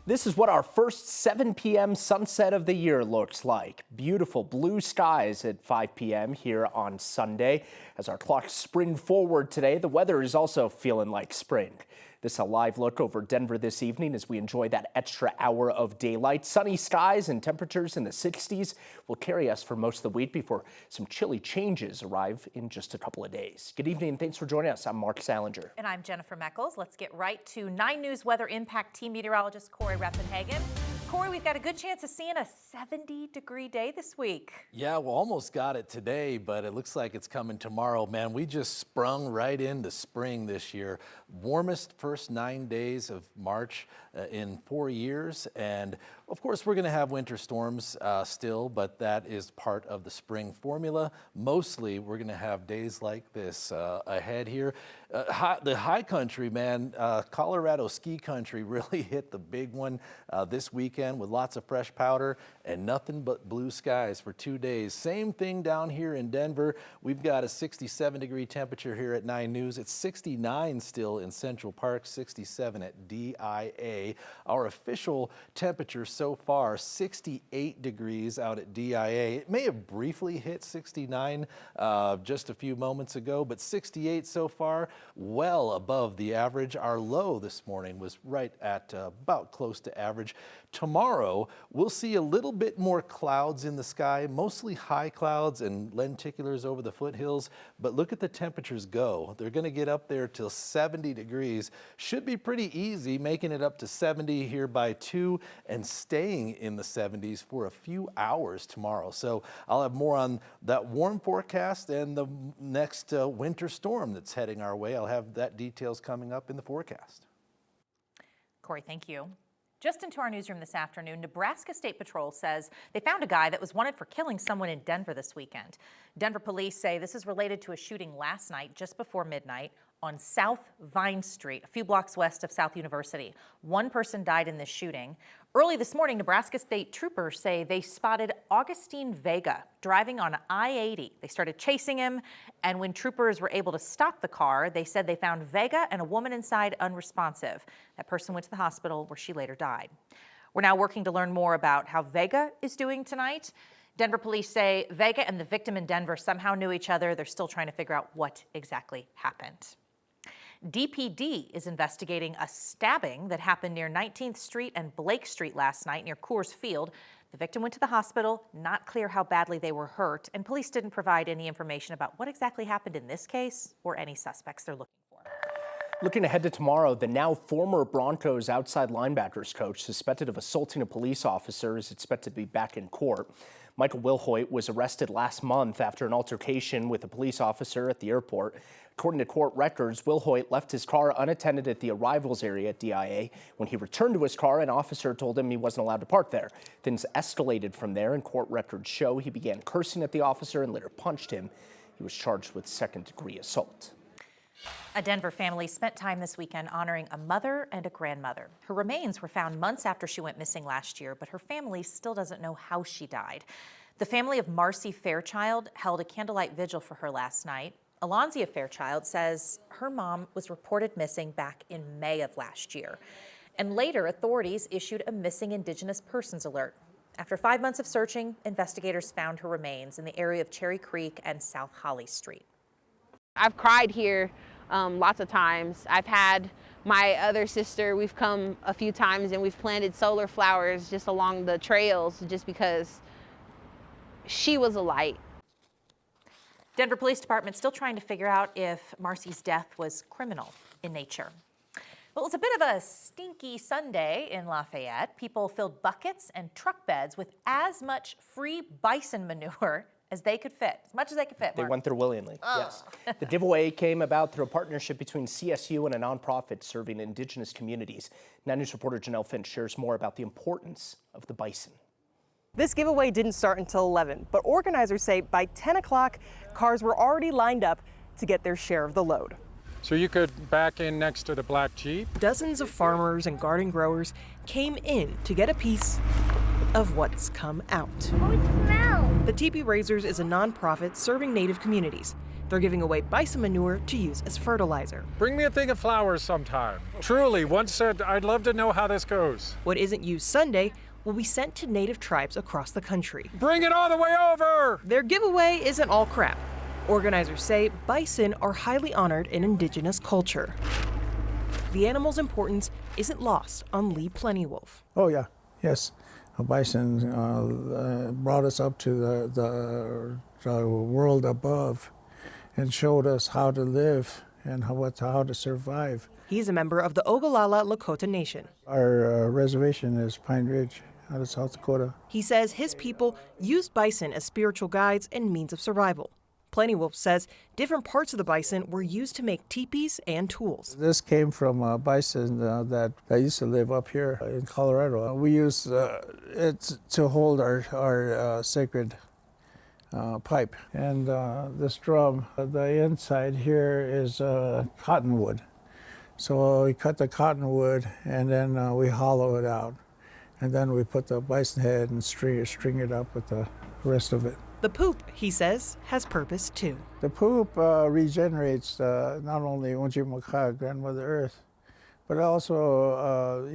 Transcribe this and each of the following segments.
This is what our first 7 p.m. sunset of the year looks like. Beautiful blue skies at 5 p.m. here on Sunday. As our clocks spring forward today, the weather is also feeling like spring. This is a live look over Denver this evening as we enjoy that extra hour of daylight. Sunny skies and temperatures in the 60s will carry us for most of the week before some chilly changes arrive in just a couple of days. Good evening and thanks for joining us. I'm Mark Salinger. And I'm Jennifer Meckles. Let's get right to 9 News Weather Impact Team Meteorologist Corey Reppenhagen. Corey, we've got a good chance of seeing a 70-degree day this week. Yeah, we almost got it today, but it looks like it's coming tomorrow. Man, we just sprung right into spring this year. Warmest first 9 days of March in 4 years. And of course, we're going to have winter storms still, but that is part of the spring formula. Mostly, we're going to have days like this ahead here. The high country, man, Colorado ski country really hit the big one this weekend with lots of fresh powder and nothing but blue skies for 2 days. Same thing down here in Denver. We've got a 67-degree temperature here at 9 News. It's 69 still in Central Park, 67 at DIA. Our official temperature so far, 68 degrees out at DIA. It may have briefly hit 69 just a few moments ago, but 68 so far, well above the average. Our low this morning was right at about close to average. Tomorrow, we'll see a little bit more clouds in the sky, mostly high clouds and lenticulars over the foothills, but look at the temperatures go. They're going to get up there till 70 degrees. Should be pretty easy, making it up to 70 here by 2 and staying in the 70s for a few hours tomorrow. So I'll have more on that warm forecast and the next winter storm that's heading our way. I'll have that details coming up in the forecast. Corey, thank you. Just into our newsroom this afternoon, Nebraska State Patrol says they found a guy that was wanted for killing someone in Denver this weekend. Denver police say this is related to a shooting last night just before midnight on South Vine Street, a few blocks west of South University. One person died in this shooting. Early this morning, Nebraska State troopers say they spotted Augustine Vega driving on I-80. They started chasing him, and when troopers were able to stop the car, they said they found Vega and a woman inside unresponsive. That person went to the hospital where she later died. We're now working to learn more about how Vega is doing tonight. Denver police say Vega and the victim in Denver somehow knew each other. They're still trying to figure out what exactly happened. DPD is investigating a stabbing that happened near 19th Street and Blake Street last night near Coors Field. The victim went to the hospital, not clear how badly they were hurt, and police didn't provide any information about what exactly happened in this case or any suspects they're looking for. Looking ahead to tomorrow, the now former Broncos outside linebackers coach suspected of assaulting a police officer is expected to be back in court. Michael Wilhoit was arrested last month after an altercation with a police officer at the airport. According to court records, Wilhoit left his car unattended at the arrivals area at DIA. When he returned to his car, an officer told him he wasn't allowed to park there. Things escalated from there, and court records show he began cursing at the officer and later punched him. He was charged with second-degree assault. A Denver family spent time this weekend honoring a mother and a grandmother. Her remains were found months after she went missing last year, but her family still doesn't know how she died. The family of Marcy Fairchild held a candlelight vigil for her last night. Alonzia Fairchild says her mom was reported missing back in May of last year. And later, authorities issued a missing Indigenous persons alert. After 5 months of searching, investigators found her remains in the area of Cherry Creek and South Holly Street. I've cried here lots of times. I've had my other sister, we've come a few times and we've planted solar flowers just along the trails just because she was a light. Denver Police Department still trying to figure out if Marcy's death was criminal in nature. Well, it's a bit of a stinky Sunday in Lafayette. People filled buckets and truck beds with as much free bison manure as they could fit, as much as they could fit. They Mark. went there willingly, yes. The giveaway came about through a partnership between CSU and a nonprofit serving Indigenous communities. 9 News reporter Janelle Finch shares more about the importance of the bison. This giveaway didn't start until 11, but organizers say by 10 o'clock, cars were already lined up to get their share of the load. So you could back in next to the black Jeep. Dozens of farmers and garden growers came in to get a piece of what's come out. Oh, it smells. The Teepee Raisers is a nonprofit serving Native communities. They're giving away bison manure to use as fertilizer. Bring me a thing of flowers sometime. Truly, once said, I'd love to know how this goes. What isn't used Sunday will be sent to native tribes across the country. Bring it all the way over! Their giveaway isn't all crap. Organizers say bison are highly honored in indigenous culture. The animal's importance isn't lost on Lee Plennywolf. Oh yeah, yes. A bison brought us up to the world above and showed us how to live and how to survive. He's a member of the Ogallala Lakota Nation. Our reservation is Pine Ridge out of South Dakota. He says his people used bison as spiritual guides and means of survival. Plennywolf says different parts of the bison were used to make teepees and tools. This came from a bison that used to live up here in Colorado. We use it to hold our sacred pipe. And this drum, the inside here is cottonwood. So we cut the cottonwood and then we hollow it out. And then we put the bison head and string it up with the rest of it. The poop, he says, has purpose too. The poop regenerates not only Unjimaka, Grandmother Earth, but also,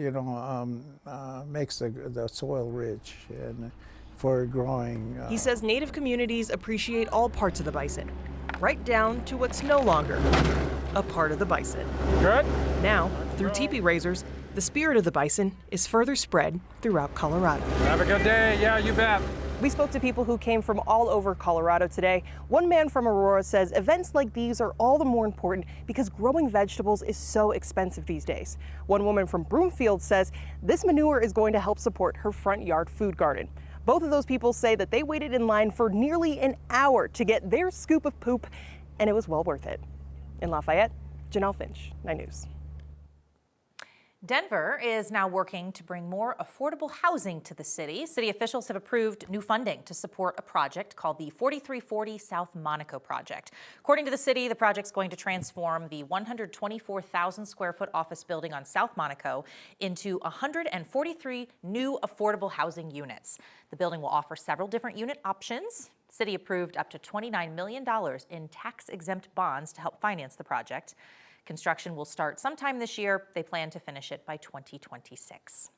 makes the soil rich and for growing. He says Native communities appreciate all parts of the bison, right down to what's no longer a part of the bison. Good? Now, through teepee raisers, the spirit of the bison is further spread throughout Colorado. Have a good day. Yeah, you bet. We spoke to people who came from all over Colorado today. One man from Aurora says events like these are all the more important because growing vegetables is so expensive these days. One woman from Broomfield says this manure is going to help support her front yard food garden. Both of those people say that they waited in line for nearly an hour to get their scoop of poop, and it was well worth it. In Lafayette, Janelle Finch, 9 News. Denver is now working to bring more affordable housing to the city. City officials have approved new funding to support a project called the 4340 South Monaco Project. According to the city, the project's going to transform the 124,000 square foot office building on South Monaco into 143 new affordable housing units. The building will offer several different unit options. City approved up to $29 million in tax-exempt bonds to help finance the project. Construction will start sometime this year. They plan to finish it by 2026.